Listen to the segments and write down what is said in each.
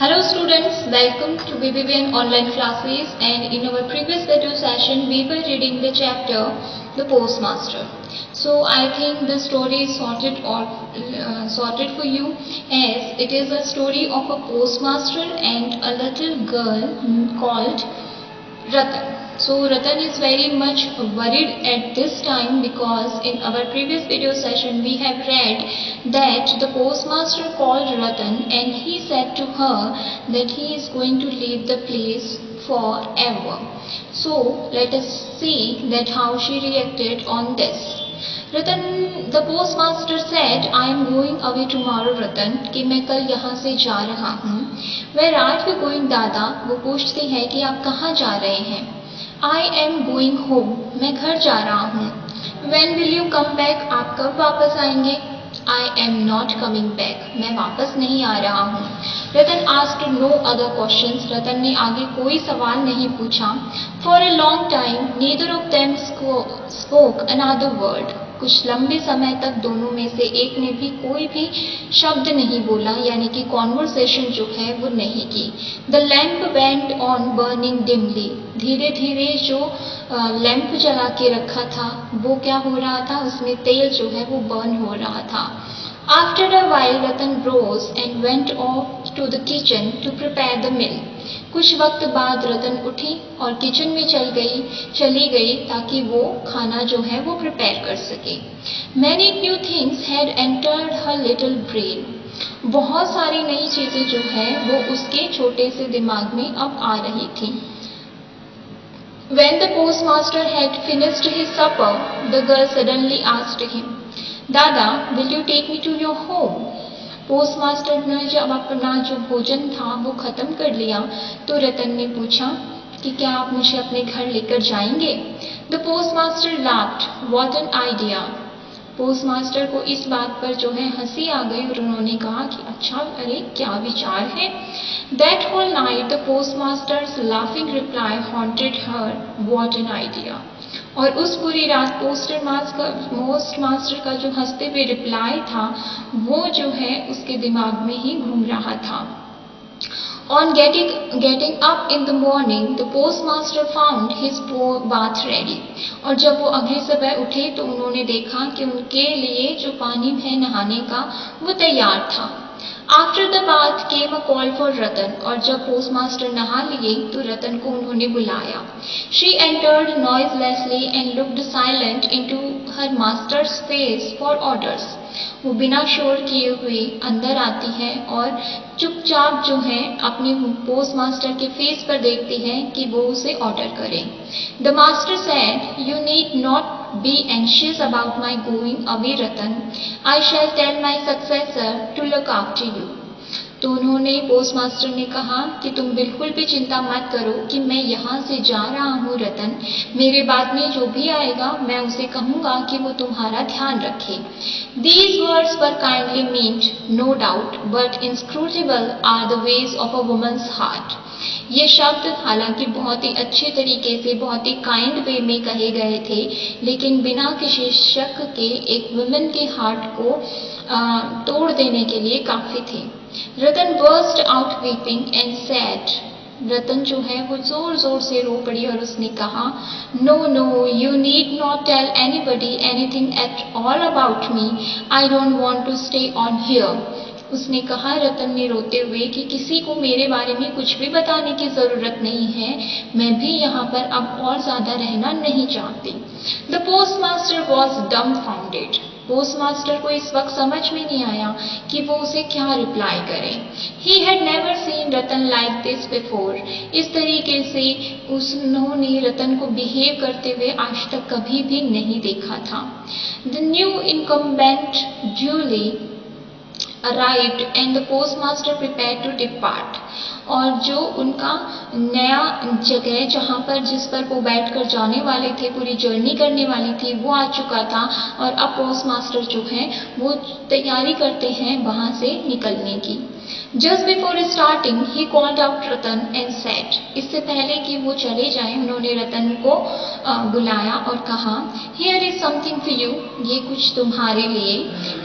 Hello students, welcome to BBVN online classes, and in our previous video session we were reading the chapter The Postmaster. So I think the story is sorted for you, as it is a story of a postmaster and a little girl called Ratan. So Ratan is very much worried at this time, because in our previous video session we have read that the postmaster called Ratan and he said to her that he is going to leave the place forever. So let us see that how she reacted on this. Ratan, the postmaster said, I am going away tomorrow रतन, कि मैं कल यहाँ से जा रहा हूँ. Where are you going दादा? वो पूछती है कि आप कहाँ जा रहे हैं. I am going home, मैं घर जा रहा हूँ. When will you come back? आप कब वापस आएंगे. I am not coming back, मैं वापस नहीं आ रहा हूँ. रतन asked no other questions, रतन ने आगे कोई सवाल नहीं पूछा. For a long time neither of them spoke another word. कुछ लंबे समय तक दोनों में से एक ने भी कोई भी शब्द नहीं बोला, यानी कि कॉन्वर्सेशन जो है वो नहीं की. The lamp went on burning dimly, धीरे धीरे जो लैंप जला के रखा था वो क्या हो रहा था, उसमें तेल जो है वो बर्न हो रहा था. After a while Ratan rose and went off to the kitchen to prepare the meal. कुछ वक्त बाद रतन उठी और किचन में चली गई ताकि वो खाना जो है वो प्रिपेयर कर सके. Many new things had entered her little brain. बहुत सारी नई चीजें जो है वो उसके छोटे से दिमाग में अब आ रही थी. When the postmaster had finished his supper, the girl suddenly asked him, "Dada, will you take me to your home?" Postmaster ने जब अपना जो भोजन था वो खत्म कर लिया तो रतन ने पूछा कि क्या आप मुझे अपने घर लेकर जाएंगे. The postmaster laughed. What an idea. Postmaster को इस बात पर जो है हंसी आ गई और उन्होंने कहा कि अच्छा, अरे क्या विचार है. That whole night the postmasters laughing reply haunted her. What an idea. और उस पूरी रात पोस्टमास्टर का जो हंसते हुए रिप्लाई था वो जो है उसके दिमाग में ही घूम रहा था. On getting up in the morning, the postmaster found his bath ready. और जब वो अगली सुबह उठे तो उन्होंने देखा कि उनके लिए जो पानी है नहाने का वो तैयार था. After the bath came a call for रतन. और जब पोस्टमास्टर नहा लिए तो रतन को उन्होंने बुलाया. She entered noiselessly and looked silent into her master's face for orders. वो बिना शोर किए हुए अंदर आती है और चुपचाप जो है अपने पोस्टमास्टर के फेस पर देखती है कि वो उसे ऑर्डर करे. The master said, "You need not be anxious about my going away Ratan. I shall tell my successor to look after you." तो उन्होंने पोस्टमास्टर ने कहा कि तुम बिल्कुल भी चिंता मत करो कि मैं यहाँ से जा रहा हूँ रतन. मेरे बाद में जो भी आएगा मैं उसे कहूँगा कि वो तुम्हारा ध्यान रखे. These words were kindly meant, no doubt, but inscrutable are the ways of a woman's heart. ये शब्द हालांकि बहुत ही अच्छे तरीके से, बहुत ही काइंड वे में कहे गए थे, लेकिन बिना किसी शक के एक वुमेन के हार्ट को तोड़ देने के लिए काफी थे. रतन burst out weeping and said, रतन जो है वो जोर जोर से रो पड़ी और उसने कहा, "No, no, you need not tell anybody anything at all about me. I don't want to stay on here." उसने कहा, रतन ने रोते हुए, कि किसी को मेरे बारे में कुछ भी बताने की जरूरत नहीं है. मैं भी यहाँ पर अब और ज्यादा रहना नहीं चाहती. The postmaster was डम्बफाउंडेड. पोस्टमास्टर को इस वक्त समझ में नहीं आया कि वो उसे क्या रिप्लाई करे. He had never seen Ratan like this before. इस तरीके से उन्होंने रतन को बिहेव करते हुए आज तक कभी भी नहीं देखा था. The new incumbent duly arrived and the postmaster prepared to depart. और जो उनका नया जगह जहाँ पर जिस पर वो बैठकर जाने वाले थे, पूरी जर्नी करने वाली थी, वो आ चुका था और अब पोस्टमास्टर जो है वो तैयारी करते हैं वहाँ से निकलने की. Just before starting, he called out Ratan and said, इससे पहले कि वो चले जाएं उन्होंने रतन को बुलाया और कहा, Here is something for you, ये कुछ तुम्हारे लिए.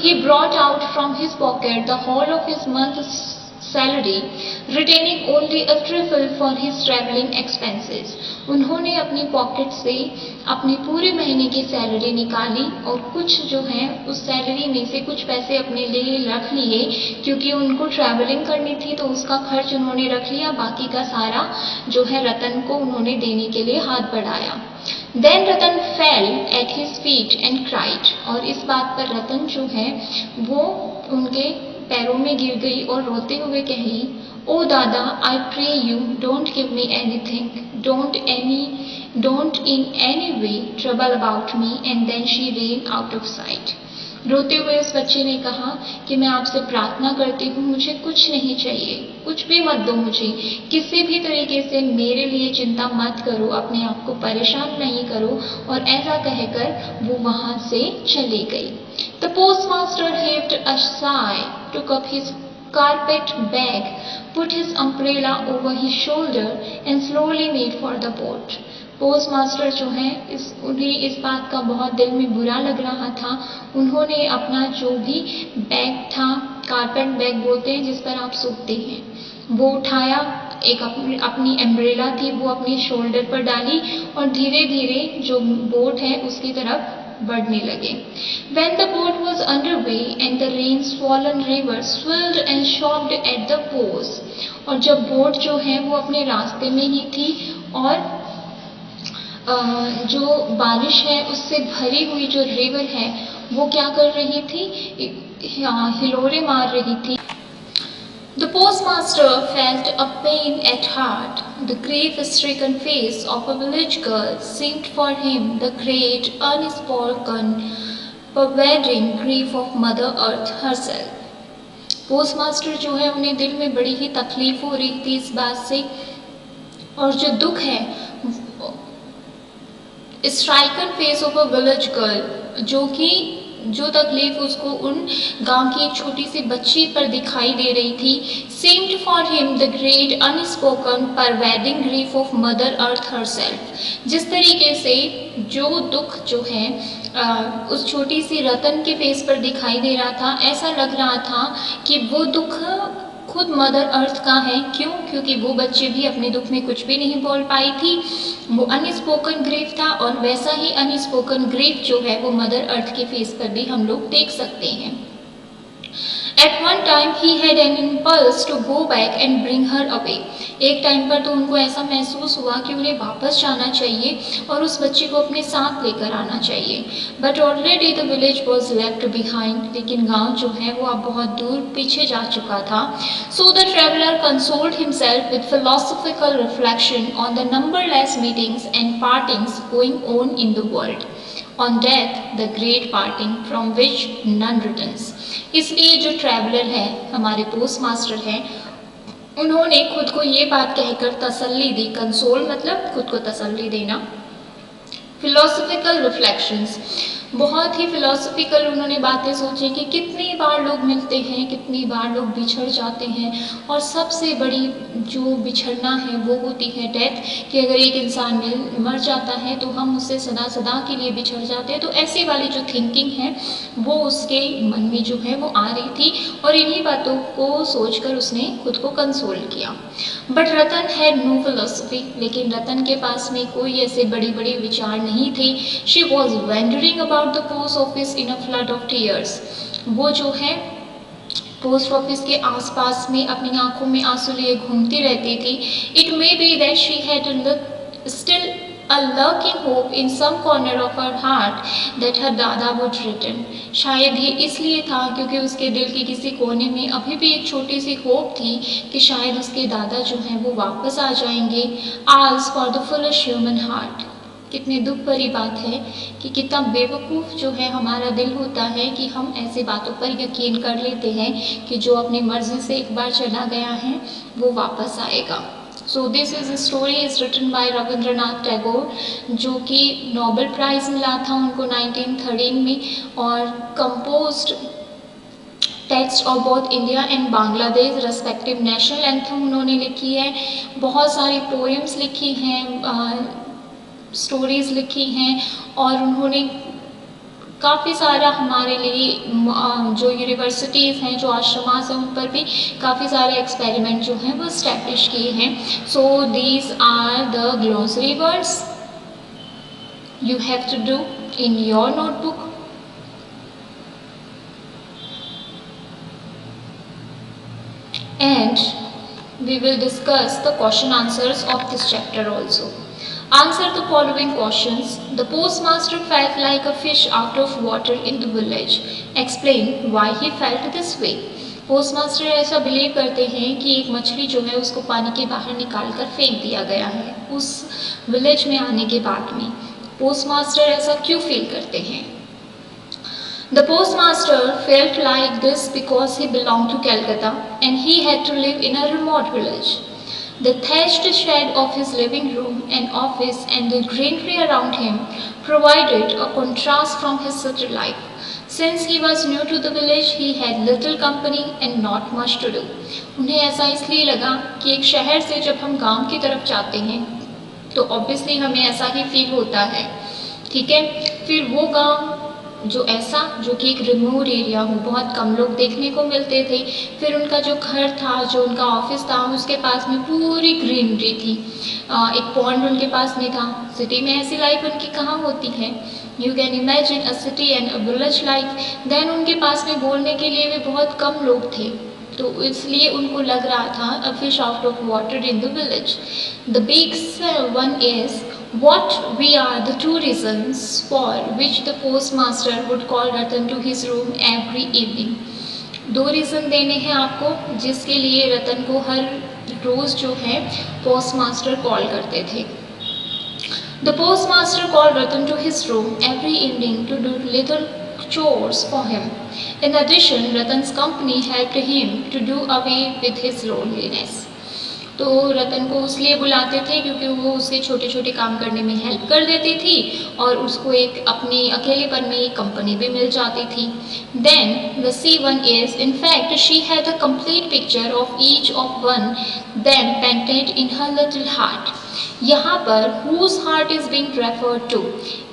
He brought out from his pocket the whole of his month's salary. retaining only a trifle for his travelling expenses. उन्होंने अपनी पॉकेट से अपनी पूरे महीने की सैलरी निकाली और कुछ जो है उस सैलरी में से कुछ पैसे अपने लिए रख लिए, क्योंकि उनको ट्रैवलिंग करनी थी तो उसका खर्च उन्होंने रख लिया, बाकी का सारा जो है रतन को उन्होंने देने के लिए हाथ बढ़ाया. Then Ratan fell at his feet and cried. और इस बात पर रतन जो है वो उनके पैरों में गिर गई और रोते हुए कही, O dada, I pray you don't give me anything, don't in any way trouble about me. And then she ran out of sight. रोते हुए उस बच्चे ने कहा कि मैं आपसे प्रार्थना करती हूँ, मुझे कुछ नहीं चाहिए, कुछ भी मत दो मुझे, किसी भी तरीके से मेरे लिए चिंता मत करो, अपने आप को परेशान नहीं करो. और ऐसा कहकर वो वहां से चली गई. The postmaster heaved a sigh, took up his carpet bag, put his umbrella over his shoulder and slowly made for the boat. Post master जो है उन्हें इस बात का बहुत दिल में बुरा लग रहा था. उन्होंने अपना जो भी बैग था, कारपेट बैग बोलते हैं जिस पर आप सूखते हैं, वो उठाया, एक अपनी एम्ब्रेला थी वो अपनी शोल्डर पर डाली और धीरे धीरे जो बोट है उसकी तरफ बढ़ने लगे. When the boat was underway and the rain-swollen river swirled and shocked at the bows. और जब बोट जो है वो अपने रास्ते में ही थी और जो बारिश है उससे भरी हुई जो रिवर है वो क्या कर रही थी, हिलोरे मार रही थी. The postmaster felt a pain at heart. The grief-stricken face of a village girl seemed for him the great, unspoken, pervading grief of Mother Earth herself. Postmaster जो है उन्हें दिल में बड़ी ही तकलीफ हो रही थी इस बात से, और जो दुख है stricken face of a village girl, जो तकलीफ उसको उन गांव की एक छोटी सी बच्ची पर दिखाई दे रही थी, seemed for him the great unspoken pervading grief of Mother Earth herself. जिस तरीके से जो दुख जो है उस छोटी सी रतन के फेस पर दिखाई दे रहा था, ऐसा लग रहा था कि वो दुख खुद मदर अर्थ का है. क्यों? क्योंकि वो बच्चे भी अपने दुख में कुछ भी नहीं बोल पाई थी. वो अनस्पोकन ग्रीफ था और वैसा ही अनस्पोकन ग्रीफ जो है वो मदर अर्थ के फेस पर भी हम लोग देख सकते हैं. At one time he had an impulse to go back and bring her away. एक टाइम पर तो उनको ऐसा महसूस हुआ कि उन्हें वापस जाना चाहिए और उस बच्ची को अपने साथ लेकर आना चाहिए. But already the village was left behind. लेकिन गांव जो है वो अब बहुत दूर पीछे जा चुका था. So the traveler consoled himself with philosophical reflection on the numberless meetings and partings going on in the world. On death, the great parting from which none returns. इसलिए जो ट्रैवलर है, हमारे पोस्ट मास्टर हैं, उन्होंने खुद को ये बात कहकर तसल्ली दी. कंसोल मतलब खुद को तसल्ली देना. फिलोसफिकल रिफ्लेक्शंस, बहुत ही फिलोसफिकल उन्होंने बातें सोची कि कितनी बार लोग मिलते हैं, कितनी बार लोग बिछड़ जाते हैं, और सबसे बड़ी जो बिछड़ना है वो होती है डेथ, कि अगर एक इंसान मर जाता है तो हम उससे सदा सदा के लिए बिछड़ जाते हैं. तो ऐसी वाली जो थिंकिंग है वो उसके मन में जो है वो आ रही थी और इन्हीं बातों को सोचकर उसने खुद को कंसोल किया. But Ratan had no philosophy, लेकिन रतन के पास में कोई ऐसे बड़ी बड़ी विचार नहीं थे. She was wandering about the post office in a flood of tears. वो जो है पोस्ट ऑफिस के आसपास में अपनी आंखों में आंसू लिए घूमती रहती थी. It may be that she had still a lurking hope in some corner of her heart that her dada would return. शायद ये इसलिए था क्योंकि उसके दिल के किसी कोने में अभी भी एक छोटी सी होप थी कि शायद उसके दादा जो हैं वो वापस आ जाएंगे. As for the foolish human heart, कितनी दुख भरी बात है कि कितना बेवकूफ़ जो है हमारा दिल होता है कि हम ऐसी बातों पर यकीन कर लेते हैं कि जो अपनी मर्जी से एक बार चला गया है वो वापस आएगा. So this is a story is written by Rabindranath Tagore, जो कि नोबेल प्राइज़ मिला था उनको 1913 में, और composed text of both India and Bangladesh respective national anthem उन्होंने लिखी है. बहुत सारी पोएम्स लिखी हैं, स्टोरीज़ लिखी हैं, और उन्होंने काफ़ी सारा हमारे लिए जो यूनिवर्सिटीज़ हैं, जो आश्रमास हैं, उन पर भी काफ़ी सारे एक्सपेरिमेंट जो हैं वो स्टैब्लिश किए हैं. So these are the glossary words you have to do in your notebook. And we will discuss the question answers of this chapter also. Answer the following questions. The postmaster felt like a fish out of water in the village. Explain why he felt this way. Postmaster ऐसा believe करते हैं कि एक मछली जो है उसको पानी के बाहर निकाल कर फेंक दिया गया है उस विलेज में आने के बाद में. पोस्टमास्टर ऐसा क्यों फील करते हैं? The postmaster felt like this because he belonged to Calcutta and he had to live in a remote village. The thatched shed of his living room and office and the greenery around him provided a contrast from his city life. Since he was new to the village, he had little company and not much to do. उन्हें ऐसा इसलिए लगा कि एक शहर से जब हम गांव की तरफ जाते हैं तो ऑब्वियसली हमें ऐसा ही फील होता है. ठीक है, फिर वो गांव जो कि एक रिमोट एरिया हो, बहुत कम लोग देखने को मिलते थे. फिर उनका जो घर था, जो उनका ऑफिस था, उसके पास में पूरी ग्रीनरी थी. एक पॉन्ड उनके पास में था. सिटी में ऐसी लाइफ उनकी कहाँ होती है? You can imagine a city and a village life. Then उनके पास में बोलने के लिए भी बहुत कम लोग थे, तो इसलिए उनको लग रहा था a fish out of water in the village. The big one is what we are the two reasons for which the postmaster would call Ratan to his room every evening. 2 reason देने हैं आपको जिसके लिए रतन को हर रोज़ जो है postmaster call करते थे. The postmaster called Ratan to his room every evening to do little chores for him. In addition, Ratan's company helped him to do away with his loneliness. तो रतन को इसलिए बुलाते थे क्योंकि वो उसे छोटे छोटे काम करने में हेल्प कर देती थी और उसको एक अपने अकेलेपन में एक कंपनी भी मिल जाती थी. Then the C1 is in fact she had a complete picture of each of one them painted in her little heart. यहाँ पर whose heart is being referred to.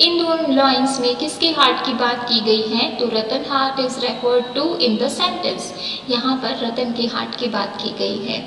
इन दोनों लाइन्स में किसके हार्ट की बात की गई है? तो Ratan heart is referred to in the sentence. यहाँ पर रतन के हार्ट की बात की गई है.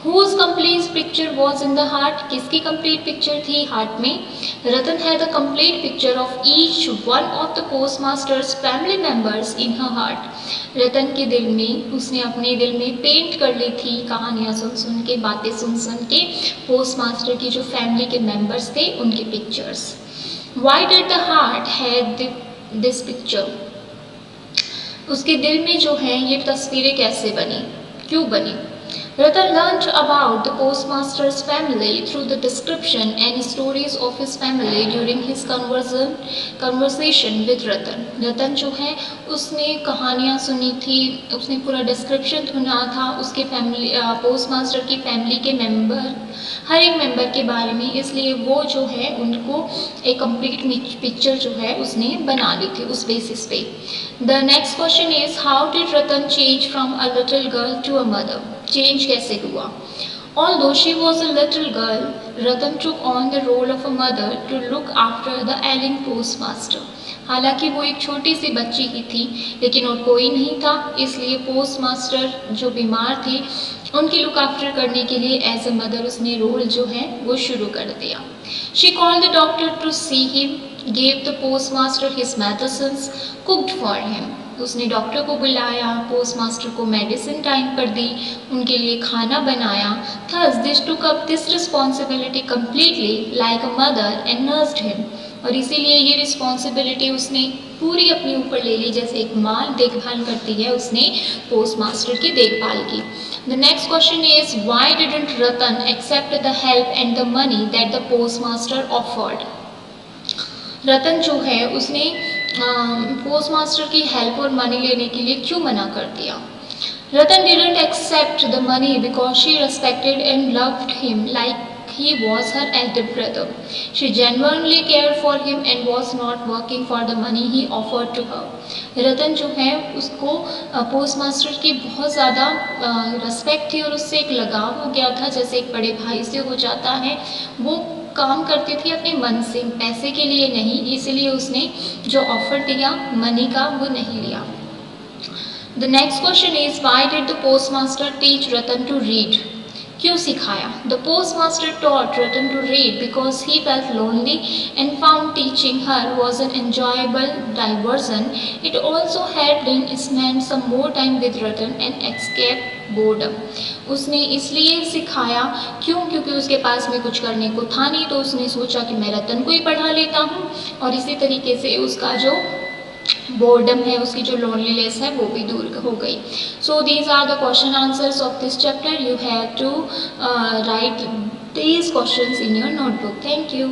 Whose complete picture was in the heart? किसकी complete picture थी हार्ट में? रतन had a complete picture of each one of the postmaster's family members in her heart. रतन के दिल में उसने अपने दिल में पेंट कर ली थी कहानियाँ सुन सुन के, बातें सुन सुन के, पोस्टमास्टर की जो फैमिली के मेंबर्स थे उनके pictures. Why did the heart had this picture? उसके दिल में जो है ये तस्वीरें कैसे बनी, क्यों बनी? Ratan learned about the postmaster's family through the description and stories of his family during his conversation with Ratan. रतन जो है उसने कहानियाँ सुनी थी, उसने पूरा डिस्क्रिप्शन सुना था उसके फैमिली पोस्टमास्टर की फैमिली के मेंबर, हर एक मेंबर के बारे में. इसलिए वो जो है उनको एक कंप्लीट पिक्चर जो है उसने बना ली थी उस बेसिस पे. The next question is how did Ratan change from a little girl to a mother. Change कैसे हुआ? Although she was a little girl, Ratan took on the role of a mother to look after the ailing postmaster. हालांकि वो एक छोटी सी बच्ची ही थी लेकिन और कोई नहीं था, इसलिए पोस्टमास्टर जो बीमार थे उनकी लुक आफ्टर करने के लिए एज अ मदर उसने रोल जो है वो शुरू कर दिया. She called the doctor to see him, gave the postmaster his medicines, cooked for him. उसने डॉक्टर को बुलाया, पोस्टमास्टर को मेडिसिन टाइम पर दी, उनके लिए खाना बनाया. Thus this took up this responsibility completely like a mother and nursed him. और इसीलिए ये रिस्पॉन्सिबिलिटी उसने पूरी अपने ऊपर ले ली जैसे एक माँ देखभाल करती है, उसने पोस्टमास्टर की देखभाल की. The next question is why didn't Ratan accept the help and the money that the postmaster offered? रतन जो है उसने पोस्टमास्टर की हेल्प और मनी लेने के लिए क्यों मना कर दिया? रतन didn't accept the money because she respected and loved him like he was her elder brother. She genuinely cared for him and was not working for the money he offered to her. रतन जो है उसको postmaster की बहुत ज़्यादा respect थी और उससे एक लगाव हो गया था जैसे एक बड़े भाई से हो जाता है. वो काम करती थी अपने मन से, पैसे के लिए नहीं, इसलिए उसने जो ऑफर दिया मनी का वो नहीं लिया। The next question is, why did the postmaster teach Ratan to read? क्यों सिखाया? The postmaster taught Ratan to read because he felt lonely and found teaching her was an enjoyable diversion. It also helped him spend some more time with Ratan and escape boredom. उसने इसलिए सिखाया क्यों? क्योंकि उसके पास में कुछ करने को था नहीं, तो उसने सोचा कि मैं रतन को ही पढ़ा लेता हूँ, और इसी तरीके से उसका जो बोर्डम है, उसकी जो लोनलीनेस है वो भी दूर हो गई। So these are the question answers of this chapter. You have to write these questions in your notebook. Thank you.